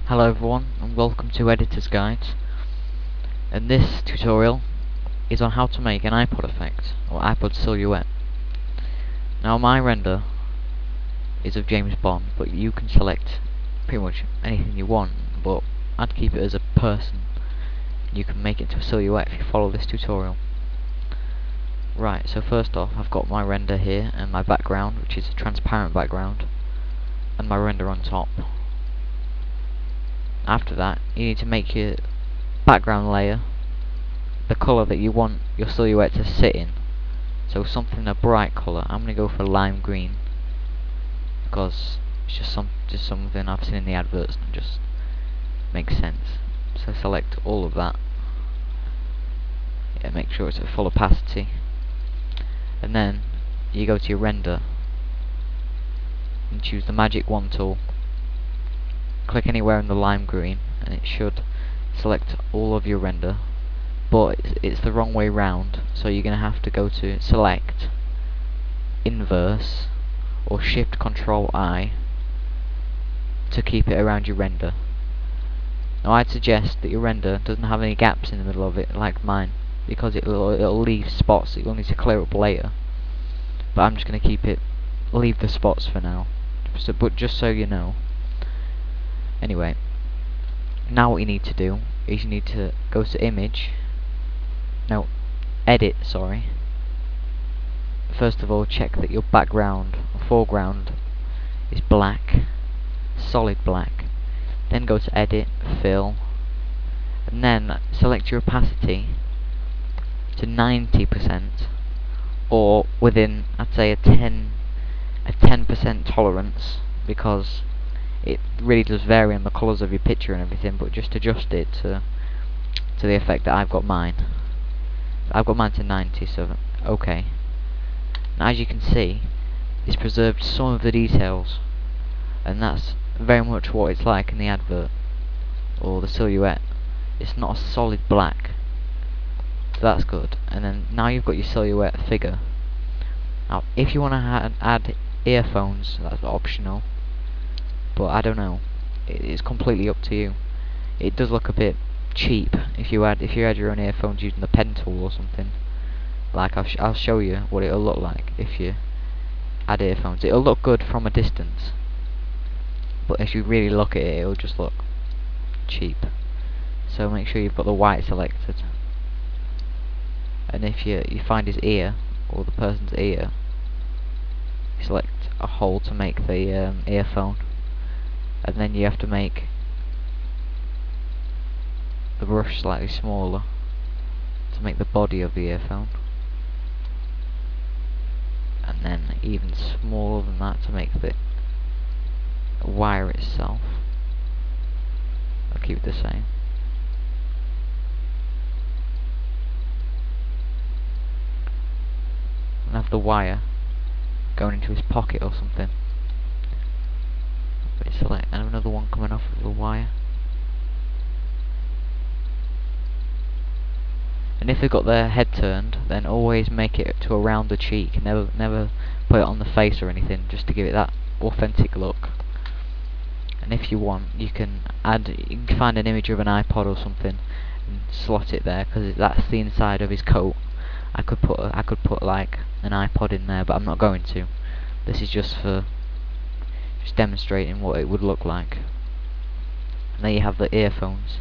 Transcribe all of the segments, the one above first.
Hello everyone, and welcome to Editor's Guides. And this tutorial is on how to make an iPod effect, or iPod silhouette. Now my render is of James Bond, but you can select pretty much anything you want, but I'd keep it as a person. You can make it into a silhouette if you follow this tutorial. Right, so first off, I've got my render here, and my background, which is a transparent background, and my render on top. After that, you need to make your background layer the colour that you want your silhouette to sit in. So something a bright colour. I'm gonna go for lime green because it's just something I've seen in the adverts and just makes sense. So select all of that. Yeah, make sure it's at full opacity, and then you go to your render and choose the magic wand tool. Click anywhere in the lime green and it should select all of your render, but it's the wrong way round, so you're going to have to go to select, inverse, or shift control I to keep it around your render. Now I'd suggest that your render doesn't have any gaps in the middle of it like mine, because it'll leave spots that you'll need to clear up later. But I'm just going to leave the spots for now, but just so you know. Anyway, now what you need to do is you need to go to edit, sorry. First of all, check that your background or foreground is black, solid black. Then go to edit, fill, and then select your opacity to 90%, or within, I'd say, a 10% tolerance, because it really does vary on the colours of your picture and everything, but just adjust it to the effect that I've got mine. I've got mine to 90, so okay. Now as you can see, it's preserved some of the details, and that's very much what it's like in the advert, or the silhouette. It's not a solid black, so that's good. And then now you've got your silhouette figure. Now if you want to add earphones, that's optional, but I don't know, it's completely up to you. It does look a bit cheap if you had your own earphones using the pen tool or something. Like I'll show you what it'll look like if you add earphones. It'll look good from a distance, but if you really look at it, it'll just look cheap. So make sure you've got the white selected, and if you find his ear, or the person's ear, you select a hole to make the earphone. And then you have to make the brush slightly smaller to make the body of the earphone, and then even smaller than that to make the wire itself. I'll keep it the same. And have the wire going into his pocket or something. Select, and another one coming off of the wire. And if they've got their head turned, then always make it to around the cheek. Never put it on the face or anything, just to give it that authentic look. And if you want, you can find an image of an iPod or something and slot it there, because that's the inside of his coat. I could put like an iPod in there, but I'm not going to. This is just for demonstrating what it would look like. And there you have the earphones.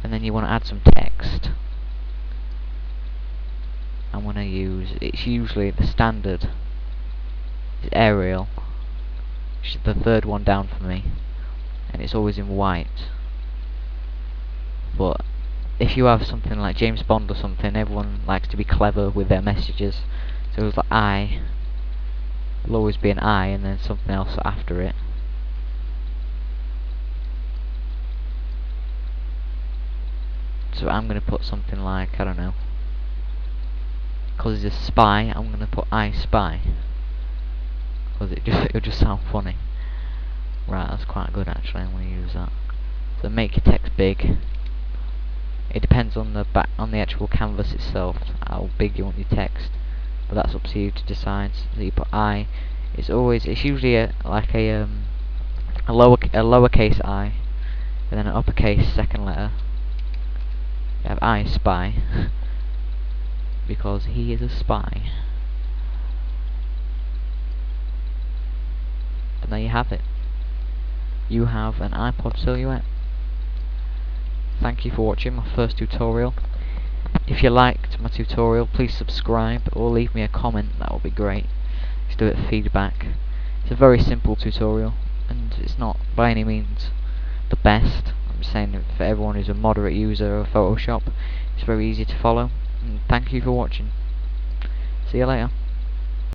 And then you want to add some text. I'm going to use, it's usually the standard is Arial, which is the third one down for me, and it's always in white. But if you have something like James Bond or something, everyone likes to be clever with their messages, so it's like I. It'll always be an I and then something else after it. So I'm going to put something like, I don't know, because he's a spy, I'm going to put I spy, because it'll just sound funny. Right, that's quite good actually. I'm going to use that. So make your text big. It depends on the actual canvas itself how big you want your text, but that's up to you to decide. So you put I. It's usually a lowercase I, and then an uppercase second letter. You have I spy because he is a spy. And there you have it. You have an iPod silhouette. Thank you for watching my first tutorial. If you liked my tutorial, please subscribe or leave me a comment, that would be great. Just do it feedback. It's a very simple tutorial, and it's not by any means the best. I'm just saying that for everyone who's a moderate user of Photoshop, it's very easy to follow. And thank you for watching. See you later.